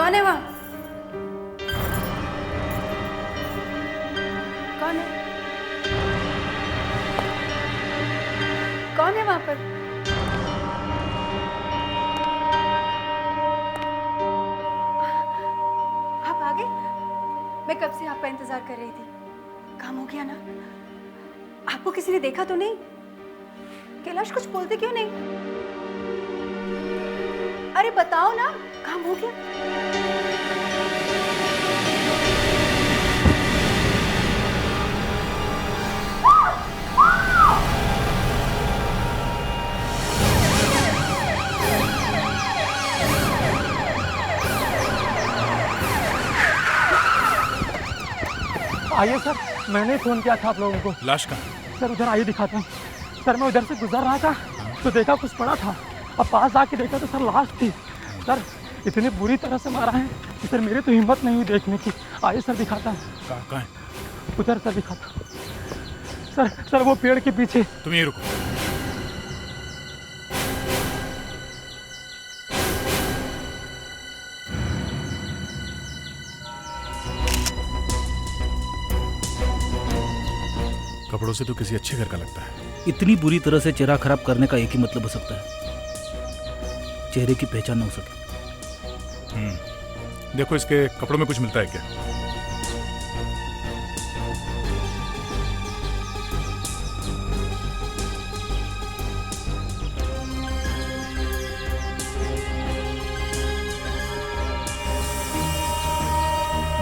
कौन है वहाँ? कौन है? कौन है वहाँ पर? आप आ गए? मैं कब से आपका इंतजार कर रही थी। काम हो गया ना? आपको किसी ने देखा तो नहीं? कैलाश कुछ बोलते क्यों नहीं? अरे बताओ ना, काम हो गया? आइए सर, मैंने फोन किया था आप लोगों को। लाश कहाँ? सर उधर आइए दिखाता हूँ। सर मैं उधर से गुजर रहा था तो देखा कुछ पड़ा था। अब पास आके देखा तो सर लाश थी। सर इतनी बुरी तरह से मारा है कि सर मेरे तो हिम्मत नहीं हुई देखने की। आइए सर दिखाता हूँ। कहाँ है? उधर सर दिखाता हूँ। सर वो पेड़ के पीछे। तुम यहीं रुको। कपड़ों से तो किसी अच्छे घर का लगता है। इतनी बुरी तरह से चेहरा खराब करने का एक ही मतलब हो सकता है, चेहरे की पहचान न हो सके। देखो इसके कपड़ों में कुछ मिलता है क्या?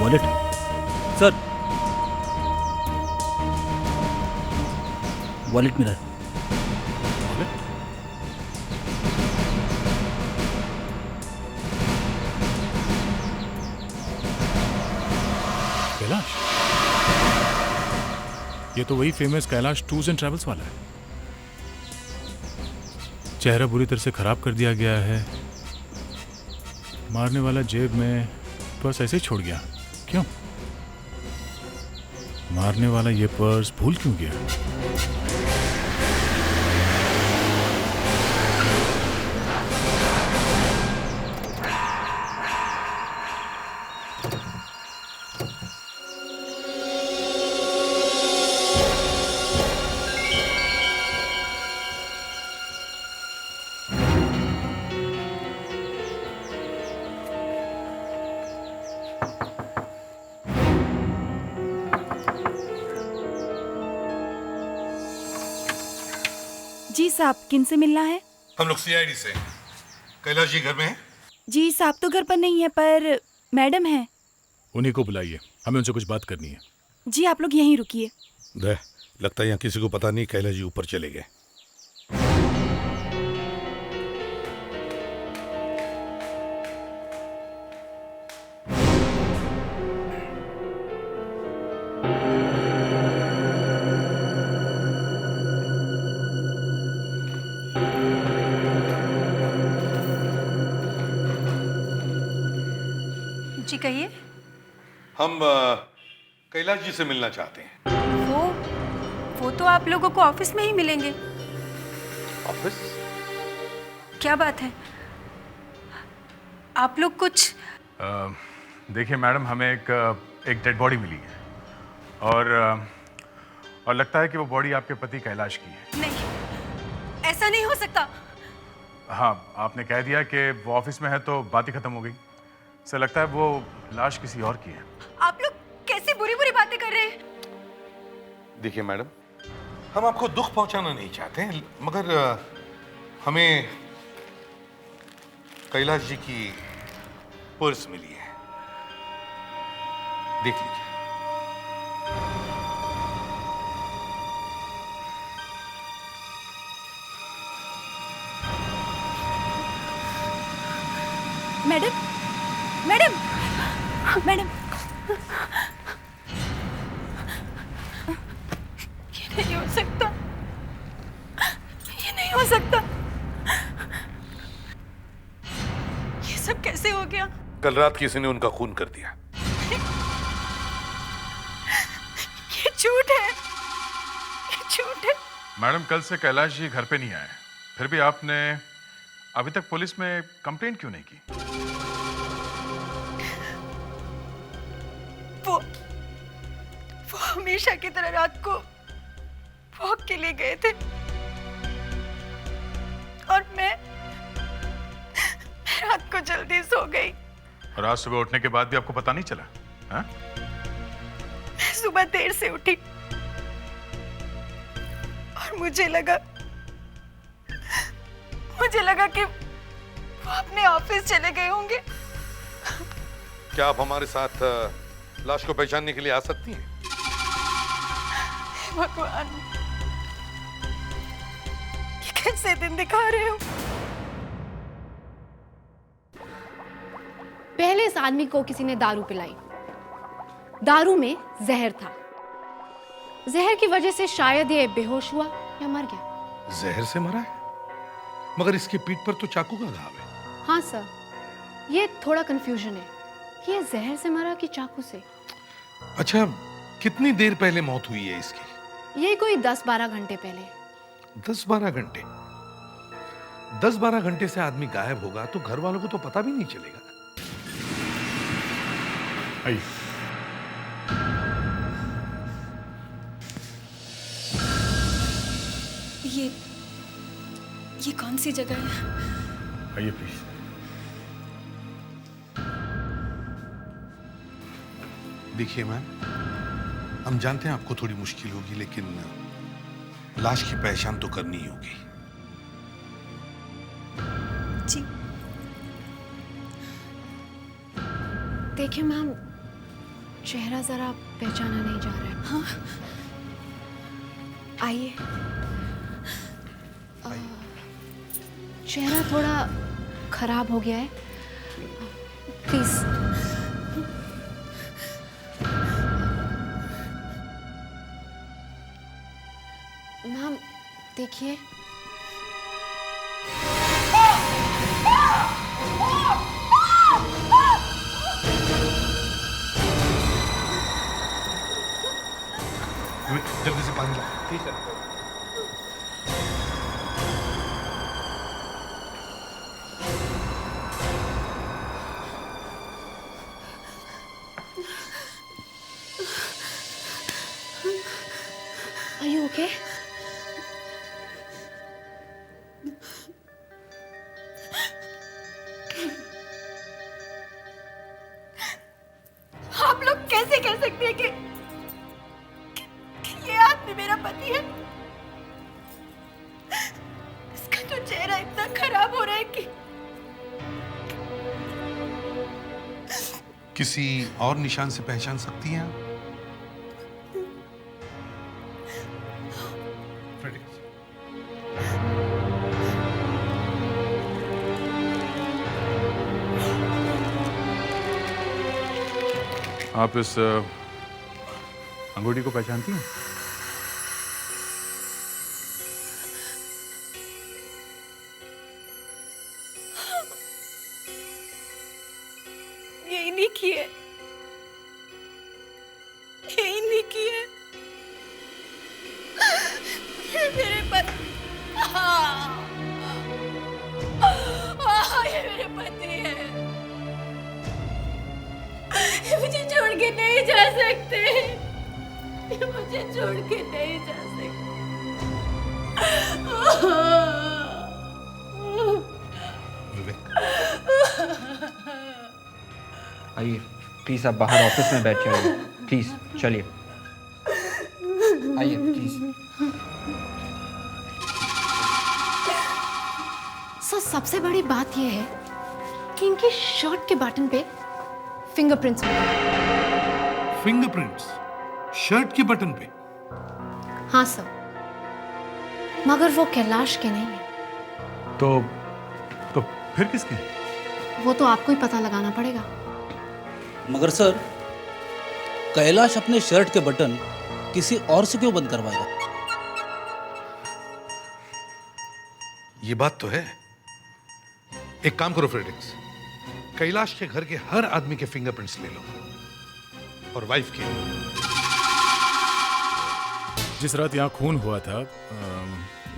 वॉलेट सर, वॉलेट मिला है। कैलाश, ये तो वही famous Kailash tours and travels वाला है। चेहरा बुरी तरह से खराब कर दिया गया है। मारने वाला जेब में पर्स ऐसे ही छोड़ गया। क्यों? मारने वाला ये पर्स भूल क्यों गया? जी साहब, किन से मिलना है? हम लोग सीआईडी से। कैलाश जी घर में हैं? जी साहब तो घर पर नहीं है, पर मैडम है। उन्हीं को बुलाइए, हमें उनसे कुछ बात करनी है। जी आप लोग यहीं रुकिए। लगता है यहाँ किसी को पता नहीं कैलाश जी ऊपर चले गए। जी कहिए। हम कैलाश जी से मिलना चाहते हैं। वो तो आप लोगों को ऑफिस में ही मिलेंगे। ऑफिस? क्या बात है, आप लोग कुछ? देखिए मैडम, हमें एक डेड बॉडी मिली है और लगता है कि वो बॉडी आपके पति कैलाश की है। नहीं, ऐसा नहीं हो सकता। हाँ, आपने कह दिया कि वो ऑफिस में है तो बात ही खत्म हो गई। सर लगता है वो लाश किसी और की है। आप लोग कैसी बुरी बुरी बातें कर रहे हैं? देखिए मैडम, हम आपको दुख पहुंचाना नहीं चाहते हैं, मगर हमें कैलाश जी की पर्स मिली है। देख लीजिए। मैडम, मैडम, मैडम, ये नहीं हो सकता, ये नहीं हो सकता। ये सब कैसे हो गया? कल रात किसी ने उनका खून कर दिया। ये झूठ है, ये झूठ है। मैडम, कल से कैलाश जी घर पे नहीं आए, फिर भी आपने अभी तक पुलिस में कंप्लेंट क्यों नहीं की? वो हमेशा की तरह रात को वॉक के लिए गए थे और मैं रात को जल्दी सो गई। और आज सुबह उठने के बाद भी आपको पता नहीं चला? हाँ? मैं सुबह देर से उठी और मुझे लगा कि वो अपने ऑफिस चले गए होंगे। क्या आप हमारे साथ लाश को पहचानने के लिए आ सकती हैं? भगवान, ये कैसे दिन दिखा रहे हो? पहले इस आदमी को किसी ने दारू पिलाई। दारू में जहर था। जहर की वजह से शायद ये बेहोश हुआ या मर गया। जहर से मरा है? मगर इसकी पीठ पर तो चाकू का घाव है। हाँ सर, ये थोड़ा कंफ्यूजन है कि ये जहर से मरा कि चाकू से। अच्छा, कितनी देर पहले मौत हुई है इसकी? ये कोई 10-12 घंटे पहले। 10-12 घंटे? 10-12 घंटे से आदमी गायब होगा तो घर वालों को तो पता भी नहीं चलेगा। आइए। ये कौन सी जगह है? आइए प्लीज। देखिए मैम, हम जानते हैं आपको थोड़ी मुश्किल होगी, लेकिन लाश की पहचान तो करनी ही होगी। जी। देखिए मैम, चेहरा जरा पहचाना नहीं जा रहा है। हाँ, आइए। चेहरा थोड़ा खराब हो गया है, प्लीज। मैम देखिए। जल्दी से पानी लाओ। ठीक है। Are you okay? आप लोग कैसे कह सकते हैं कि ये आदमी मेरा पति है? इसका तो चेहरा इतना खराब हो रहा है कि किसी और निशान से पहचान सकती हैं आप? आप इस अंगूठी को पहचानती हैं? यही निकी है, यही निकी है। ये मेरे पति, ये मेरे पति है। ये मुझे छोड़ के नहीं जा सकते, ये मुझे छोड़ के नहीं जा सकते। विवेक, आइए प्लीज, आप बाहर ऑफिस में बैठ जाइए। प्लीज चलिए, आइए प्लीज। सर, सबसे बड़ी बात यह है कि इनकी शर्ट के बटन पे फिंगरप्रिंट्स मिले। फिंगरप्रिंट्स शर्ट के बटन पे? हाँ सर, मगर वो कैलाश के नहीं है। तो फिर किसके? वो तो आपको ही पता लगाना पड़ेगा। मगर सर, कैलाश अपने शर्ट के बटन किसी और से क्यों बंद करवाएगा? ये बात तो है। एक काम करो फ्रेडिक्स, कैलाश के घर के हर आदमी के फिंगरप्रिंट्स ले लो और वाइफ के। जिस रात यहाँ खून हुआ था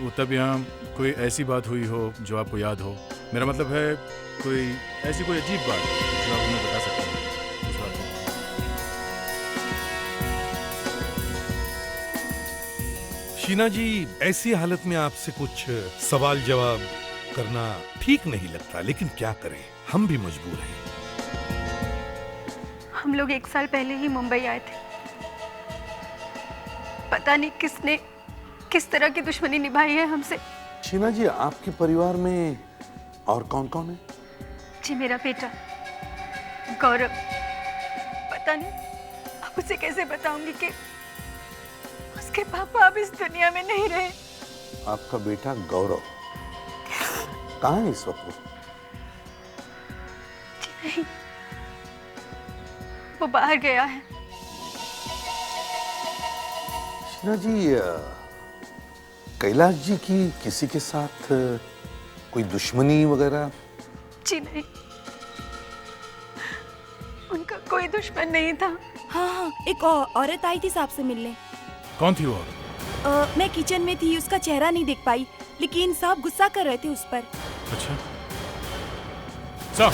वो तब यहाँ कोई ऐसी बात हुई हो जो आपको याद हो? मेरा मतलब है कोई अजीब बात जो आप हमें बता सकते हैं उस बात को। शीना जी, ऐसी हालत में आपसे कुछ सवाल जवाब करना ठीक नहीं लगता, लेकिन क्या करें, हम भी मजबूर हैं। हम लोग 1 साल पहले ही मुंबई आए थे। पता नहीं किसने किस तरह की दुश्मनी निभाई है हमसे। शीना जी, आपके परिवार में और कौन कौन है? जी, मेरा बेटा गौरव। पता नहीं अब उसे कैसे बताऊंगी कि उसके पापा अब इस दुनिया में नहीं रहे। आपका बेटा गौरव कहाँ है इस वक्त? जी नहीं, वो बाहर गया है। शीना जी, कैलाश जी की किसी के साथ कोई दुश्मनी वगैरह? जी नहीं, उनका कोई दुश्मन नहीं था। हाँ, एक औरत आई थी साहब से मिलने। कौन थी वो औरत? मैं किचन में थी, उसका चेहरा नहीं देख पाई, लेकिन साहब गुस्सा कर रहे थे उस पर। अच्छा साहब,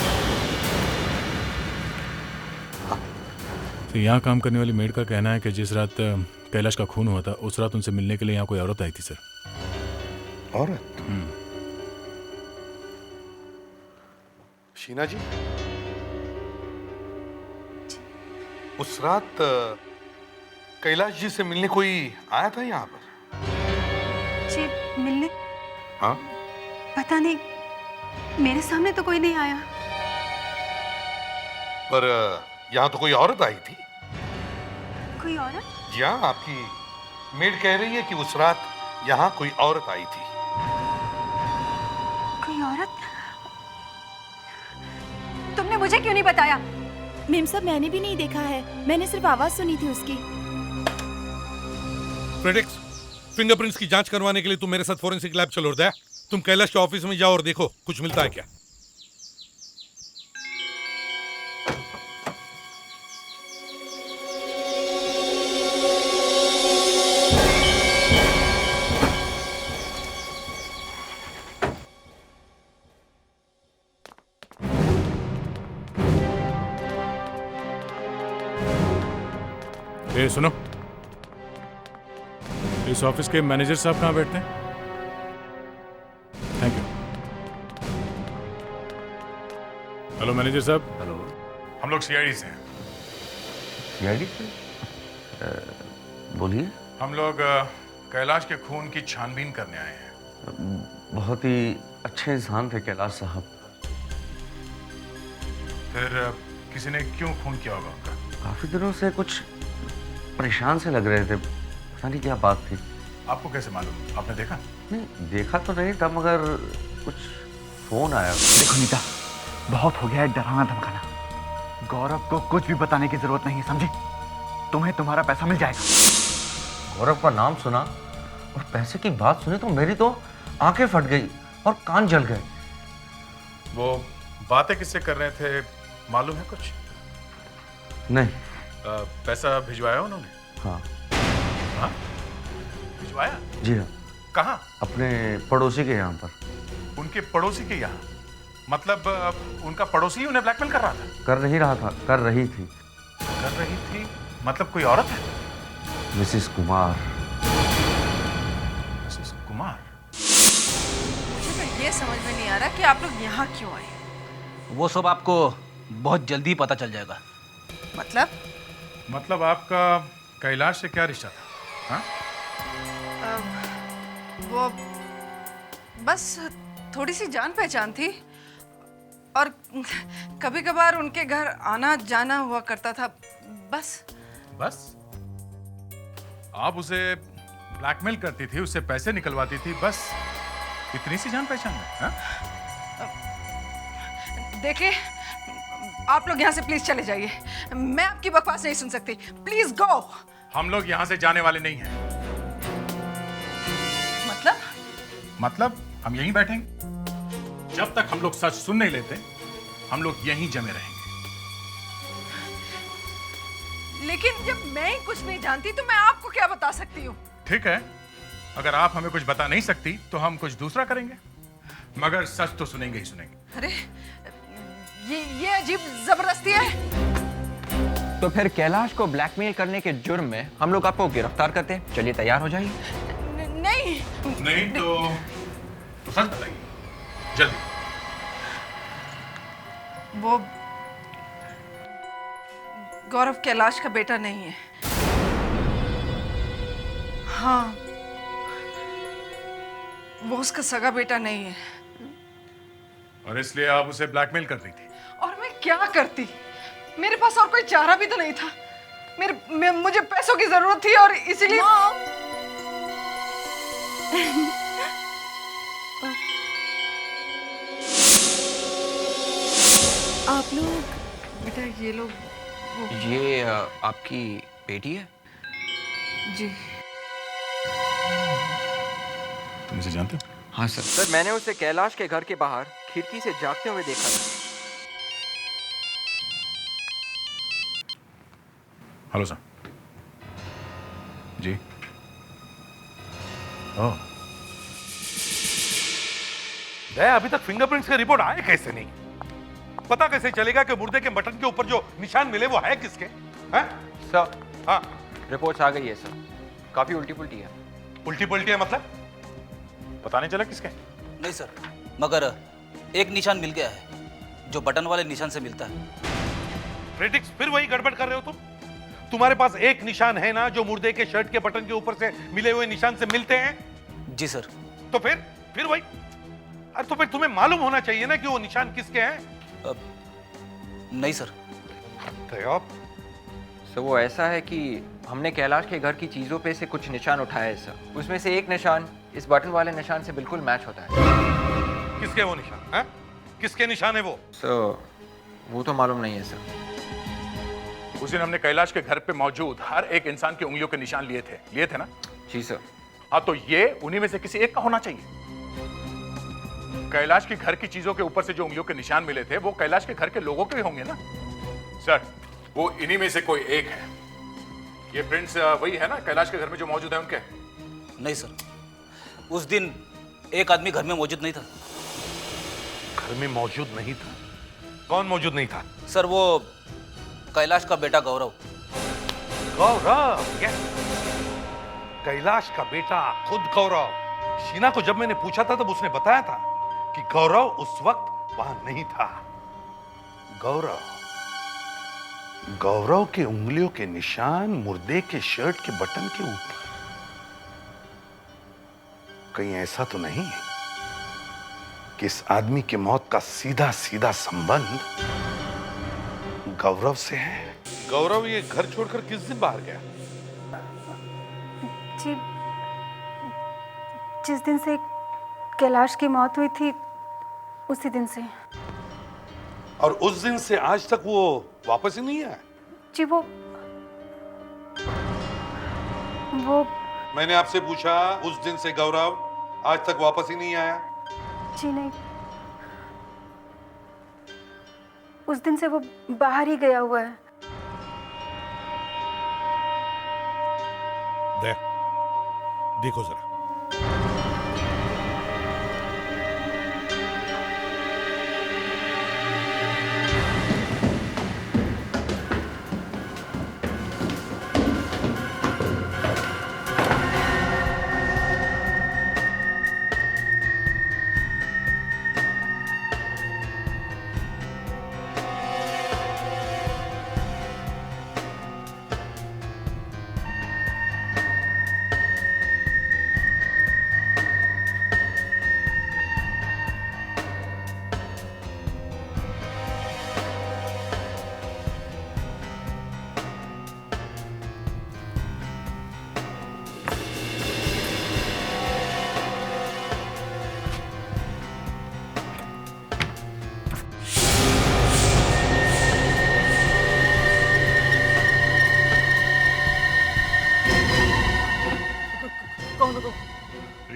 तो यहाँ काम करने वाली मेड का कहना है कि जिस रात कैलाश का खून हुआ था उस रात उनसे मिलने के लिए यहाँ कोई औरत आई थी सर। औरत? शीना जी, उस रात कैलाश जी से मिलने कोई आया था यहाँ पर? जी, मिलने? हाँ? पता नहीं, मेरे सामने तो कोई नहीं आया। पर यहाँ तो कोई औरत आई थी। कोई औरत? जी हाँ, आपकी मेड कह रही है कि उस रात यहाँ कोई औरत आई थी। कोई औरत? तुमने मुझे क्यों नहीं बताया? मेम साहब, मैंने भी नहीं देखा है, मैंने सिर्फ आवाज सुनी थी उसकी। फ्रेडेक्स, फिंगरप्रिंट्स की जांच करवाने के लिए तुम मेरे साथ फोरेंसिक लैब चलो। दया, तुम कैलाश के ऑफिस में जाओ और देखो कुछ मिलता है क्या। ए सुनो, इस ऑफिस के मैनेजर साहब कहाँ बैठते हैं? Thank you. हेलो मैनेजर साहब। हेलो, हम लोग सीआईडी से हैं। सीआईडी से? बोलिए। हम लोग कैलाश के खून की छानबीन करने आए हैं। बहुत ही अच्छे इंसान थे कैलाश साहब। फिर किसी ने क्यों खून किया होगा उनका? काफी दिनों से कुछ परेशान से लग रहे थे, पता नहीं क्या बात थी। आपको कैसे मालूम? आपने देखा? नहीं, देखा तो नहीं था, मगर कुछ फोन आया। देखो नीता, बहुत हो गया है डराना धमकाना। गौरव को कुछ भी बताने की जरूरत नहीं है, समझी? तुम्हें तुम्हारा पैसा मिल जाएगा। गौरव का नाम सुना और पैसे की बात सुनी तो मेरी तो आंखें फट गई और कान जल गए। वो बातें किससे कर रहे थे मालूम है कुछ? नहीं। पैसा भिजवाया उन्होंने? हाँ। हाँ? भिजवाया? जी हाँ। कहाँ? अपने पड़ोसी के यहाँ पर। उनके पड़ोसी के यहाँ? मतलब उनका पड़ोसी उन्हें ब्लैकमेल कर रहा था? कर नहीं रहा था, कर रही थी। कर रही थी? मतलब कोई औरत है? मिसेस कुमार। मिसेस कुमार? मुझे तो ये समझ में नहीं आ रहा कि आप लोग यहाँ क्यों आए। वो सब आपको बहुत जल्दी पता चल जाएगा। मतलब आपका कैलाश से क्या रिश्ता था? हाँ? वो बस थोड़ी सी जान पहचान थी और कभी कभार उनके घर आना जाना हुआ करता था, बस। बस? आप उसे ब्लैकमेल करती थी, उससे पैसे निकलवाती थी, बस इतनी सी जान पहचान है? हाँ? देखिए, आप लोग यहाँ से प्लीज चले जाइए, मैं आपकी बकवास नहीं सुन सकती। Please go. हम लोग यहाँ से जाने वाले नहीं हैं। मतलब हम यहीं बैठेंगे जब तक हम लोग सच सुन नहीं लेते। हम लोग यहीं जमे रहेंगे। लेकिन जब मैं ही कुछ नहीं जानती तो मैं आपको क्या बता सकती हूँ? ठीक है, अगर आप हमें कुछ बता नहीं सकती तो हम कुछ दूसरा करेंगे, मगर सच तो सुनेंगे ही सुनेंगे। अरे ये अजीब जबरदस्ती है। तो फिर कैलाश को ब्लैकमेल करने के जुर्म में हम लोग आपको गिरफ्तार करते हैं। चलिए तैयार हो जाइए। नहीं तो सच बताइए जल्दी। वो गौरव कैलाश का बेटा नहीं है। हाँ, वो उसका सगा बेटा नहीं है। और इसलिए आप उसे ब्लैकमेल कर रही थी? और मैं क्या करती? मेरे पास और कोई चारा भी तो नहीं था। मुझे पैसों की जरूरत थी और इसीलिए आप लोग बेटा ये लोग ये आपकी बेटी है? जी। तुम इसे जानते हो? हाँ सर। सर मैंने उसे कैलाश के घर के बाहर खिड़की से जागते हुए देखा था। Hello sir. जी। ओह, दया, अभी तक फिंगरप्रिंट्स का रिपोर्ट आए कैसे नहीं? पता कैसे चलेगा कि मुर्दे के बटन के ऊपर जो निशान मिले वो है किसके? हैं? सर हाँ, रिपोर्ट्स आ गई है सर, काफी उल्टी पुल्टी है। उल्टी पुल्टी है मतलब? पता नहीं चला किसके? नहीं सर, मगर एक निशान मिल गया है जो बटन वाले निशान से मिलता है। क्रिटिक्स, फिर वही गड़बड़ कर रहे हो तुम? तुम्हारे पास एक निशान है ना जो मुर्दे के शर्ट के बटन के ऊपर से मिले हुए निशान से मिलते हैं? जी सर। तो फिर वही। अरे तो फिर तुम्हें मालूम होना चाहिए ना कि वो निशान किसके हैं? नहीं सर। सर वो ऐसा है कि हमने कैलाश के घर की चीजों पे से कुछ निशान उठाए सर। उसमें से एक निशान इस बटन वाले निशान से बिल्कुल मैच होता है। किसके वो निशान है? किसके निशान है वो? सर वो तो मालूम नहीं है सर। उस दिन हमने कैलाश के घर पे मौजूद हर एक इंसान की उंगलियों के निशान लिए थे ना? जी सर। हाँ, तो ये उन्हीं में से किसी एक का होना चाहिए। कैलाश के घर की चीजों के ऊपर से जो उंगलियों के निशान मिले थे वो कैलाश के घर के लोगों के भी होंगे ना? सर, वो इन्हीं में से कोई एक है। ये प्रिंट्स वही है ना कैलाश के घर में जो मौजूद है उनके? नहीं सर, उस दिन एक आदमी घर में मौजूद नहीं था। घर में मौजूद नहीं था? कौन मौजूद नहीं था? सर वो कैलाश का बेटा गौरव। गौरव? यस, कैलाश का बेटा खुद गौरव। शीना को जब मैंने पूछा था तब उसने बताया था कि गौरव उस वक्त वहां नहीं था। गौरव के उंगलियों के निशान मुर्दे के शर्ट के बटन के ऊपर। कहीं ऐसा तो नहीं कि इस आदमी की मौत का सीधा सीधा संबंध गौरव से है? गौरव ये घर छोड़कर किस दिन बाहर गया? जी, जिस दिन से कैलाश की मौत हुई थी उसी दिन से। और उस दिन से आज तक वो वापस ही नहीं आया? जी वो मैंने आपसे पूछा, उस दिन से गौरव आज तक वापस ही नहीं आया? जी नहीं, उस दिन से वो बाहर ही गया हुआ है। देखो जरा।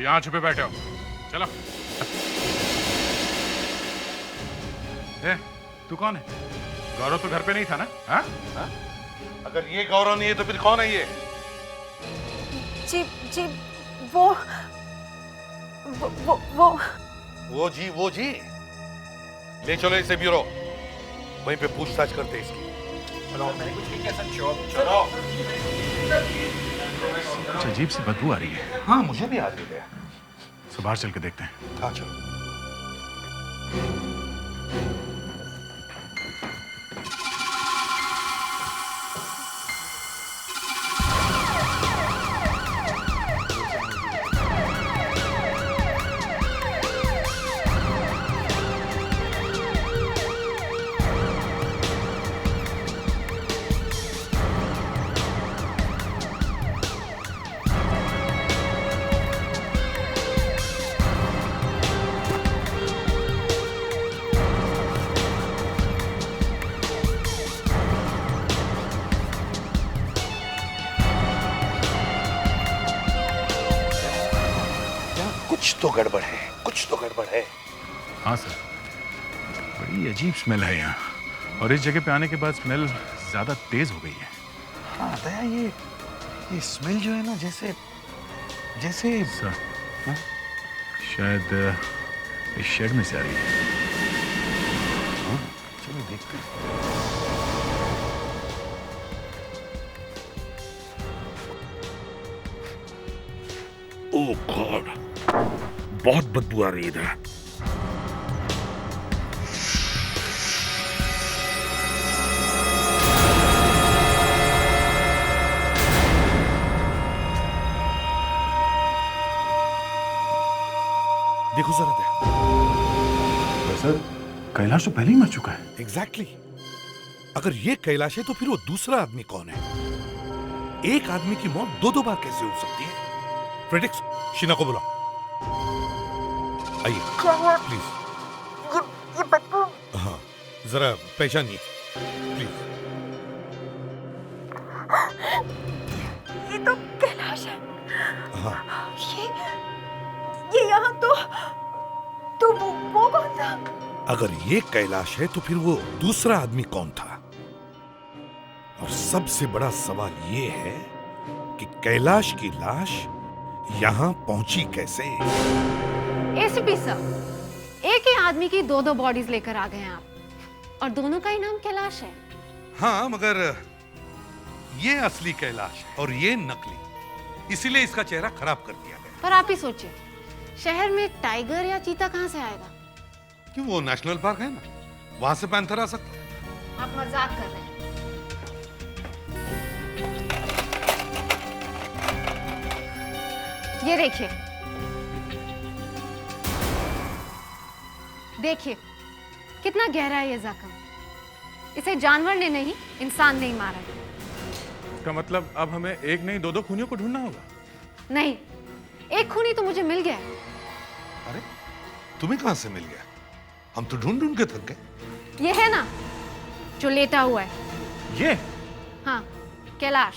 यहाँ छुपे बैठे हो, चलो। तू कौन है? गौरव तो घर पे नहीं था ना? हाँ? अगर ये गौरव नहीं है तो फिर कौन है ये? जी जी वो जी ले चलो इसे ब्यूरो, वहीं पे पूछताछ करते इसकी। चलो। मैंने कुछ नहीं किया सर। चलो। कुछ अजीब सी बदबू आ रही है। हाँ मुझे भी आ रही है। तो बाहर चल के देखते हैं। हाँ चलो। कुछ तो गड़बड़ है, कुछ तो गड़बड़ है। हाँ सर, बड़ी अजीब स्मेल है यहाँ, और इस जगह पे आने के बाद स्मेल ज्यादा तेज हो गई है। हाँ दया, ये स्मेल जो है ना, जैसे सर, हाँ? शायद इस शेड में से आ रही है। हाँ, चलो देखते हैं। ओह गॉड, बहुत बदबू आ रही है इधर। देखो जरा दया। सर, कैलाश तो पहले ही मर चुका है। एग्जैक्टली। अगर ये कैलाश है तो फिर वो दूसरा आदमी कौन है? एक आदमी की मौत दो बार कैसे हो सकती है? फ्रेडिक्स, शीना को बुलाओ। आइए प्लीज। ये बदबू। हाँ जरा पहचानिए प्लीज। ये तो कैलाश है। हाँ ये यहाँ तो वो कौन था? अगर ये कैलाश है तो फिर वो दूसरा आदमी कौन था? और सबसे बड़ा सवाल ये है कि कैलाश की लाश यहाँ पहुंची कैसे? एसीपी सर, एक ही आदमी की दो बॉडीज लेकर आ गए हैं आप, और दोनों का ही नाम कैलाश है। हाँ मगर ये असली कैलाश है और ये नकली, इसीलिए इसका चेहरा खराब कर दिया गया। पर आप ही सोचिए, शहर में टाइगर या चीता कहाँ से आएगा? क्यों, वो नेशनल पार्क है ना, वहां से पैंथर आ सकता है। आप मजाक कर रहे हैं। ये देखिए कितना गहरा है ये जख्म। इसे जानवर ने नहीं, इंसान ने ही मारा है। इसका मतलब अब हमें एक नहीं दो खूनियों को ढूंढना होगा। नहीं, एक खूनी तो मुझे मिल गया। अरे तुम्हें कहां से मिल गया? हम तो ढूंढ ढूंढ के थक गए। ये है ना जो लेटा हुआ है। ये? हाँ, कैलाश,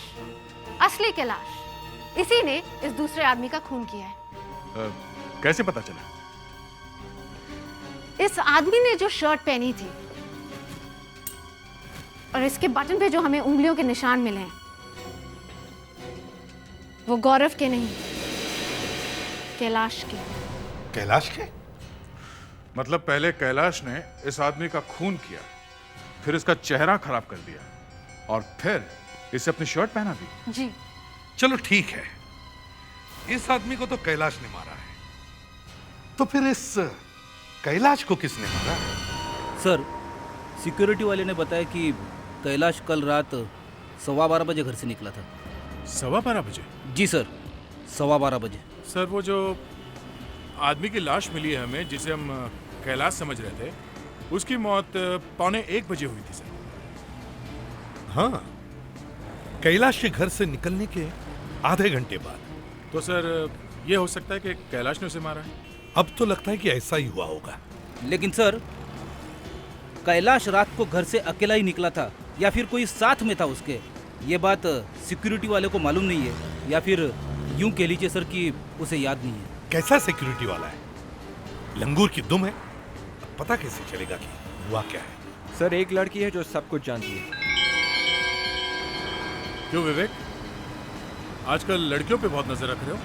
असली कैलाश। इसी ने इस दूसरे आदमी का खून किया है। कैसे पता चला? इस आदमी ने जो शर्ट पहनी थी और इसके बटन पे जो हमें उंगलियों के निशान मिले हैं, वो गौरव के नहीं, कैलाश के। कैलाश के? मतलब पहले कैलाश ने इस आदमी का खून किया, फिर इसका चेहरा खराब कर दिया, और फिर इसे अपनी शर्ट पहना दी। जी। चलो ठीक है, इस आदमी को तो कैलाश ने मारा है, तो फिर इस कैलाश को किसने मारा? सर, सिक्योरिटी वाले ने बताया कि कैलाश कल रात 12:15 बजे घर से निकला था। 12:15 बजे? जी सर, 12:15 बजे। सर, वो जो आदमी की लाश मिली है हमें, जिसे हम कैलाश समझ रहे थे, उसकी मौत 12:45 बजे हुई थी सर। हाँ, कैलाश के घर से निकलने के आधे घंटे बाद। तो सर, ये हो सकता है कि कैलाश ने उसे मारा है। अब तो लगता है कि ऐसा ही हुआ होगा। लेकिन सर, कैलाश रात को घर से अकेला ही निकला था या फिर कोई साथ में था उसके, ये बात सिक्योरिटी वाले को मालूम नहीं है, या फिर यूं कह लीजिए सर कि उसे याद नहीं है। कैसा सिक्योरिटी वाला है? लंगूर की दुम है, पता कैसे चलेगा कि हुआ क्या है? सर, एक लड़की है जो सब कुछ जानती है। क्यों विवेक, आजकल लड़कियों पे बहुत नजर रख रहे हो?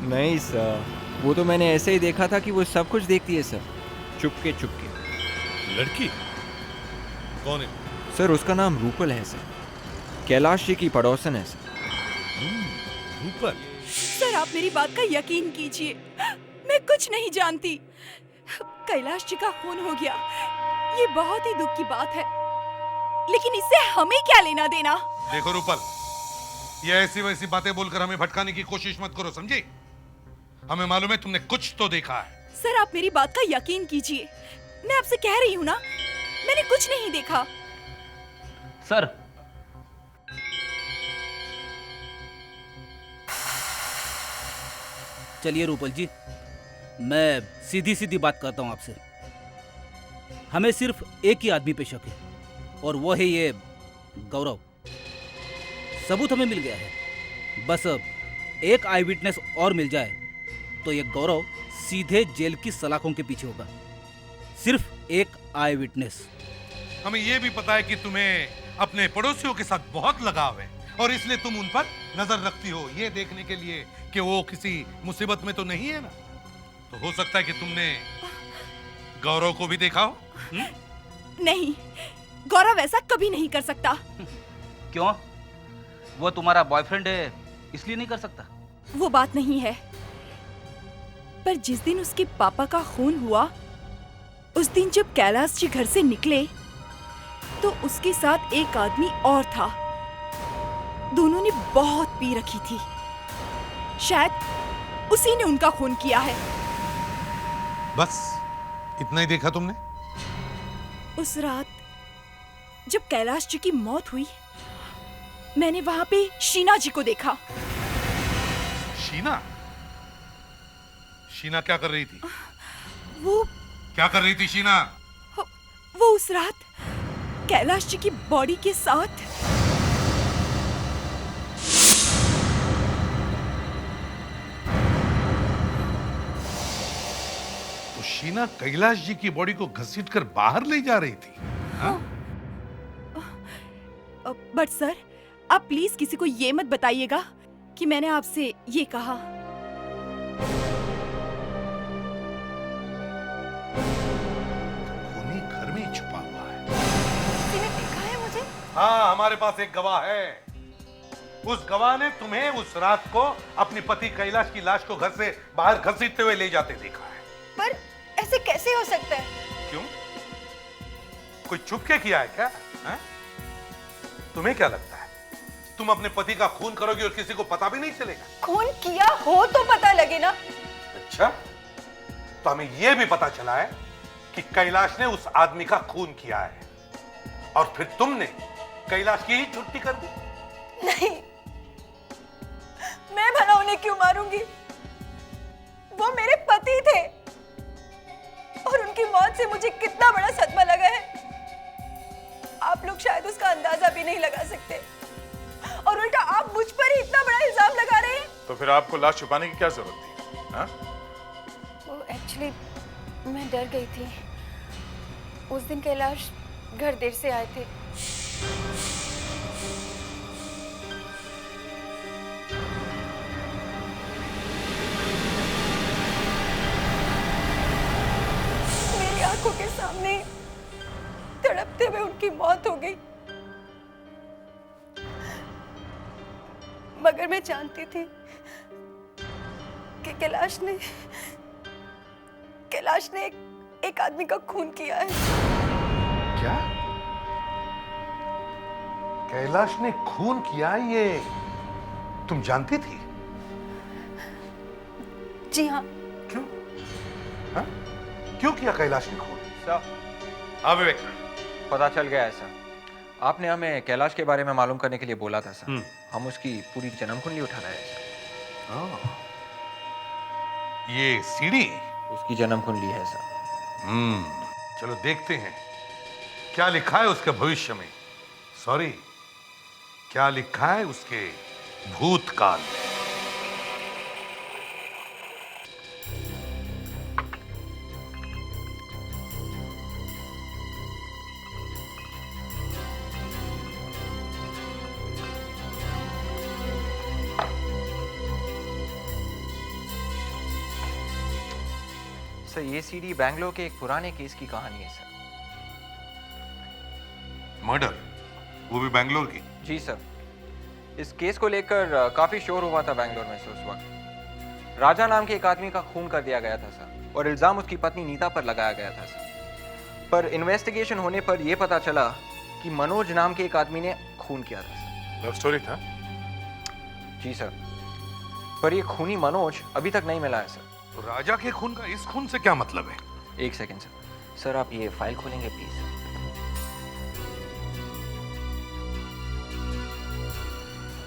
नहीं सर, वो तो मैंने ऐसे ही देखा था कि वो सब कुछ देखती है सर, चुपके चुपके। लड़की कौन है? सर, उसका नाम रूपल है सर। कैलाश जी की पड़ोसन है सर। ऊपर सर आप मेरी बात का यकीन कीजिए, मैं कुछ नहीं जानती। कैलाश जी का खून हो गया, ये बहुत ही दुख की बात है, लेकिन इससे हमें क्या लेना देना। देखो रूपल, ये ऐसी वैसी बातें बोलकर हमें भटकाने की कोशिश मत करो, समझी? हमें मालूम है तुमने कुछ तो देखा है। सर आप मेरी बात का यकीन कीजिए, मैं आपसे कह रही हूँ ना, मैंने कुछ नहीं देखा। सर चलिए रूपल जी, मैं सीधी सीधी बात करता हूं आपसे। हमें सिर्फ एक ही आदमी पे शक है, और वो है ये गौरव। सबूत हमें मिल गया है, बस एक आई विटनेस और मिल जाए तो ये गौरव सीधे जेल की सलाखों के पीछे होगा। सिर्फ एक आई विटनेस। हमें यह भी पता है कि तुम्हें अपने पड़ोसियों के साथ बहुत लगाव है और इसलिए तुम उन पर नजर रखती हो, ये देखने के लिए कि वो किसी मुसीबत में तो नहीं है ना। तो हो सकता है कि तुमने गौरव को भी देखा हो। नहीं, गौरव ऐसा कभी नहीं कर सकता। क्यों? वो तुम्हारा बॉयफ्रेंड है इसलिए नहीं कर सकता? वो बात नहीं है, पर जिस दिन उसके पापा का खून हुआ, उस दिन जब कैलाश जी घर से निकले तो उसके साथ एक आदमी और था। दोनों ने बहुत पी रखी थी, शायद उसी ने उनका खून किया है। बस इतना ही देखा तुमने? उस रात जब कैलाश जी की मौत हुई, मैंने वहां पे शीना जी को देखा। शीना? शीना क्या कर रही थी? वो क्या कर रही थी शीना? वो उस रात कैलाश जी की बॉडी के साथ तो शीना कैलाश जी की बॉडी को घसीटकर बाहर ले जा रही थी। हाँ? बट सर, आप प्लीज किसी को ये मत बताइएगा कि मैंने आपसे ये कहा। खूनी घर में ही छुपा हुआ है। किसी ने देखा है मुझे? हाँ, हमारे पास एक गवाह है। उस गवाह ने तुम्हें उस रात को अपने पति कैलाश की लाश को घर से बाहर घसीटते हुए ले जाते देखा है। पर ऐसे कैसे हो सकता है? क्यों? कोई छुप के किया है क्या? है? तुम्हें क्या लगता है तुम अपने पति का खून करोगे और किसी को पता भी नहीं चलेगा? खून किया हो तो पता लगे ना। अच्छा, तो हमें यह भी पता चला है कि कैलाश ने उस आदमी का खून किया है और फिर तुमने कैलाश की ही छुट्टी कर दी। नहीं, मैं भला उन्हें क्यों मारूंगी? वो मेरे पति थे और उनकी मौत से मुझे कितना बड़ा सदमा लगा है, आप लोग शायद उसका अंदाजा भी नहीं लगा सकते। और उल्टा आप मुझ पर ही इतना बड़ा इल्जाम लगा रहे हैं। तो फिर आपको लाश छुपाने की क्या जरूरत थी? हाँ? वो एक्चुअली मैं डर गई थी। उस दिन कैलाश घर देर से आए थे। मेरी आंखों के सामने तड़पते हुए उनकी मौत हो गई, मगर मैं जानती थी कि कैलाश ने एक आदमी का खून किया है। क्या? कैलाश ने खून किया, ये तुम जानती थी? जी हाँ। क्यों? हाँ? क्यों किया कैलाश ने खून? हाँ विवेक, पता चल गया है सर। आपने हमें कैलाश के बारे में मालूम करने के लिए बोला था सर। हम उसकी पूरी जन्म कुंडली उठा रहे हैं सर। ये सीडी उसकी जन्म कुंडली है सर। चलो देखते हैं क्या लिखा है उसके भविष्य में। सॉरी, क्या लिखा है उसके भूतकाल में। सर ये सीडी बैंगलोर के एक पुराने केस की कहानी है सर। मर्डर? वो भी बैंगलोर की? जी सर। इस केस को लेकर काफी शोर हुआ था बैंगलोर में सर उस वक्त। राजा नाम के एक आदमी का खून कर दिया गया था सर, और इल्जाम उसकी पत्नी नीता पर लगाया गया था सर। पर इन्वेस्टिगेशन होने पर यह पता चला कि मनोज नाम के एक आदमी ने खून किया था सर। लव स्टोरी था? जी सर, पर ये खूनी मनोज अभी तक नहीं मिला है सर। तो राजा के खून का इस खून से क्या मतलब है? एक सेकेंड सर। सर आप ये फाइल खोलेंगे प्लीज?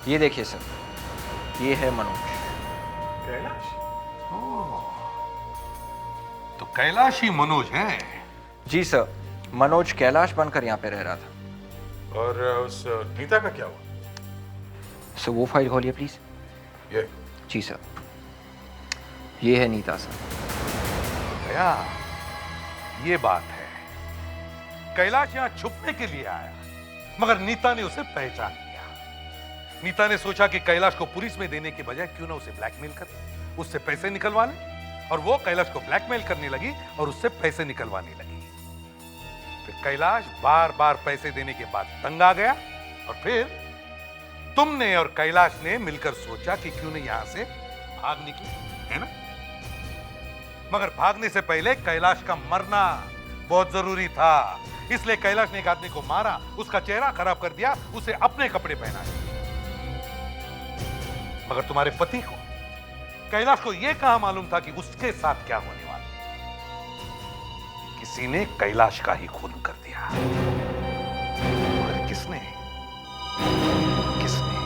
ये देखिए सर, ये है मनोज। कैलाश? तो कैलाश ही मनोज है? जी सर, मनोज कैलाश बनकर यहाँ पे रह रहा था। और उस नीता का क्या हुआ? सर वो फाइल खोलिए प्लीज। ये? जी सर, ये है नीता सर। भैया, ये बात है, कैलाश यहां छुपने के लिए आया, मगर नीता ने उसे पहचान लिया। नीता ने सोचा कि कैलाश को पुलिस में देने के बजाय क्यों ना उसे ब्लैकमेल करे, उससे पैसे निकलवा ले, और वो कैलाश को ब्लैकमेल करने लगी और उससे पैसे निकलवाने लगी। फिर कैलाश बार बार पैसे देने के बाद तंग आ गया, और फिर तुमने और कैलाश ने मिलकर सोचा कि क्यों नहीं यहां से भाग निकले, है ना? मगर भागने से पहले कैलाश का मरना बहुत जरूरी था, इसलिए कैलाश ने एक आदमी को मारा, उसका चेहरा खराब कर दिया, उसे अपने कपड़े पहनाए। मगर तुम्हारे पति को, कैलाश को यह कहां मालूम था कि उसके साथ क्या होने वाला? किसी ने कैलाश का ही खून कर दिया। मगर किसने? किसने?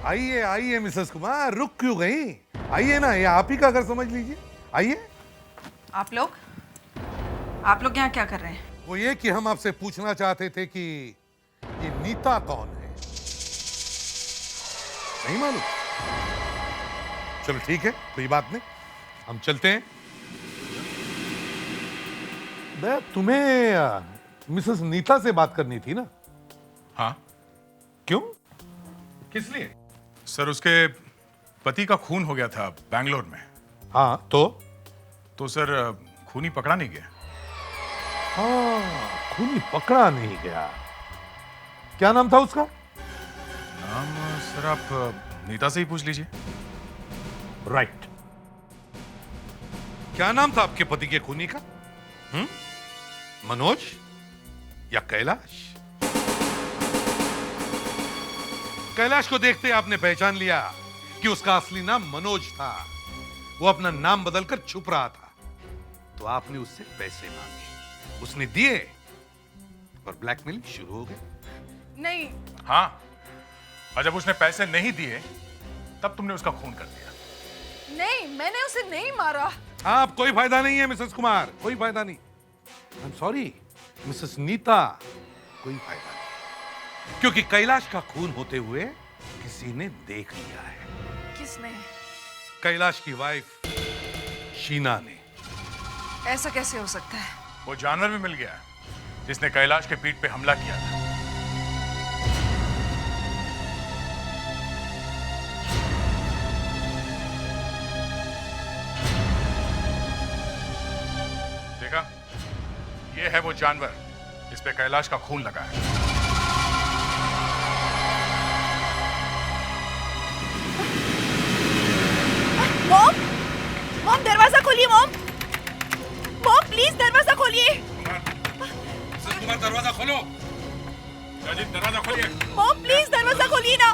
आइए आइए मिसेस कुमार, रुक क्यों गई? आइए ना, ये आप ही का घर समझ लीजिए, आइए। आप लोग यहाँ क्या कर रहे हैं? वो ये कि हम आपसे पूछना चाहते थे कि ये नीता कौन है? नहीं मालूम? चलो ठीक है, कोई बात नहीं, हम चलते हैं। तुम्हें मिसेस नीता से बात करनी थी ना? हाँ। क्यों? किस लिए? सर उसके पति का खून हो गया था बैंगलोर में। हाँ तो सर खूनी पकड़ा नहीं गया। हाँ, खूनी पकड़ा नहीं गया। क्या नाम था उसका? नाम सर आप नीता से ही पूछ लीजिए। राइट। क्या नाम था आपके पति के खूनी का? मनोज या कैलाश? कैलाश को देखते आपने पहचान लिया कि उसका असली नाम मनोज था। वो अपना नाम बदलकर छुप रहा था, तो आपने उससे पैसे मांगे, उसने दिए और ब्लैकमेलिंग शुरू हो गई। नहीं। हाँ, और जब उसने पैसे नहीं दिए तब तुमने उसका खून कर दिया। नहीं, मैंने उसे नहीं मारा। हाँ, अब कोई फायदा नहीं है मिसेस कुमार, कोई फायदा नहीं। I am sorry Mrs Neeta, कोई फायदा नहीं, क्योंकि कैलाश का खून होते हुए किसी ने देख लिया है। किसने? कैलाश की वाइफ शीना ने। ऐसा कैसे हो सकता है? वो जानवर भी मिल गया जिसने कैलाश के पीठ पे हमला किया था। देखा, ये है वो जानवर जिस पे कैलाश का खून लगा है। मॉम, मॉम दरवाजा खोलिए मॉम। मॉम प्लीज दरवाजा खोलिए। कुमार दरवाजा खोलो। दरवाजा खोलिए। मॉम प्लीज दरवाजा खोलिए ना।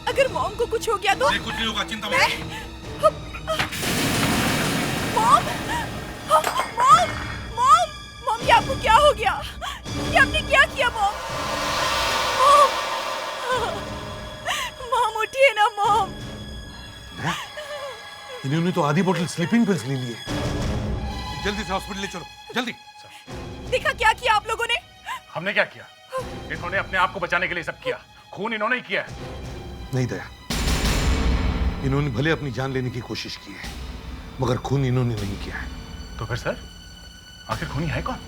अगर मॉम को कुछ हो गया तो? कुछ नहीं होगा, चिंता मत करो। मॉम, मॉम, मॉम, मॉम ये आपको क्या हो गया? ये आपने क्या किया मॉम? मॉम उठिए ना मॉम। इन्होंने तो आधी बोतल स्लीपिंग पिल्स ले ली है। जल्दी से हॉस्पिटल ले चलो, जल्दी। देखा क्या किया आप लोगों ने? हमने क्या किया? इन्होंने अपने आप को बचाने के लिए सब किया। खून इन्होंने ही किया है। नहीं दया, इन्होंने भले अपनी जान लेने की कोशिश की है, मगर खून इन्होंने नहीं किया है। तो फिर सर आखिर खूनी है कौन?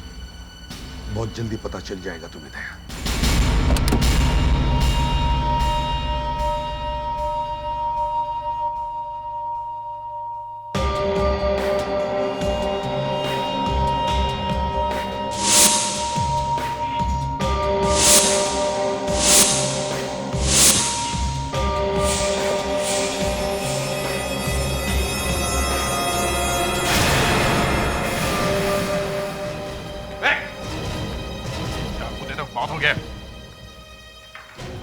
बहुत जल्दी पता चल जाएगा तुम्हें दया।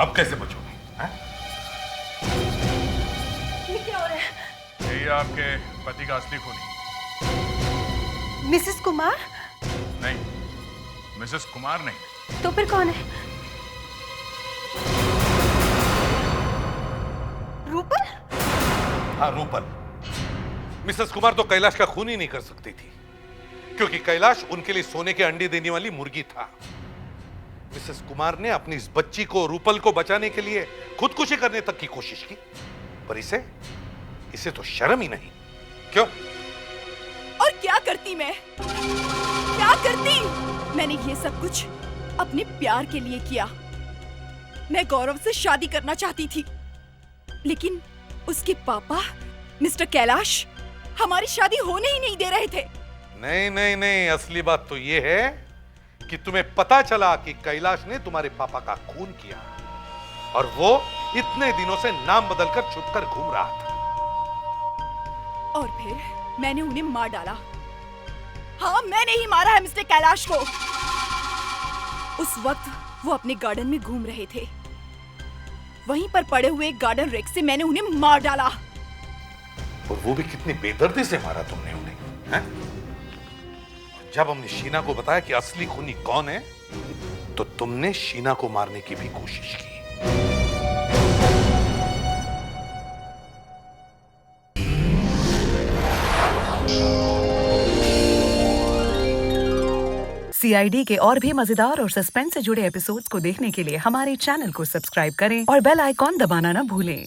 अब कैसे बचोगे? हैं? ये क्या हो रहा है? ये आपके पति का असली खूनी। मिसेस कुमार? नहीं, मिसेस कुमार नहीं। तो फिर कौन है? रूपल? हाँ, रूपल। मिसेस कुमार तो कैलाश का खून ही नहीं कर सकती थी, क्योंकि कैलाश उनके लिए सोने के अंडे देने वाली मुर्गी था। मिसेस कुमार ने अपनी इस बच्ची को, रूपल को बचाने के लिए खुदकुशी करने तक की कोशिश की, पर इसे तो शर्म ही नहीं। क्यों? और क्या करती मैं? क्या करती? मैंने ये सब कुछ अपने प्यार के लिए किया। मैं गौरव से शादी करना चाहती थी, लेकिन उसके पापा मिस्टर कैलाश हमारी शादी होने ही नहीं दे रहे थे। नहीं नहीं नहीं, असली बात तो ये है कि तुम्हें पता चला कि कैलाश ने तुम्हारे पापा का खून किया, और वो इतने दिनों से नाम बदलकर छुपकर घूम रहा था। और फिर मैंने उन्हें मार डाला। हाँ, मैंने ही मारा है मिस्टर कैलाश को। उस वक्त वो अपने गार्डन में घूम रहे थे। वहीं पर पड़े हुए एक गार्डन रेक से मैंने उन्हें मार डाला। और वो भी कितनी बेदर्दी से मारा तुमने उन्हें, हैं? जब हमने शीना को बताया कि असली खूनी कौन है, तो तुमने शीना को मारने की भी कोशिश की। CID के और भी मजेदार और सस्पेंस से जुड़े एपिसोड्स को देखने के लिए हमारे चैनल को सब्सक्राइब करें और बेल आइकॉन दबाना ना भूलें।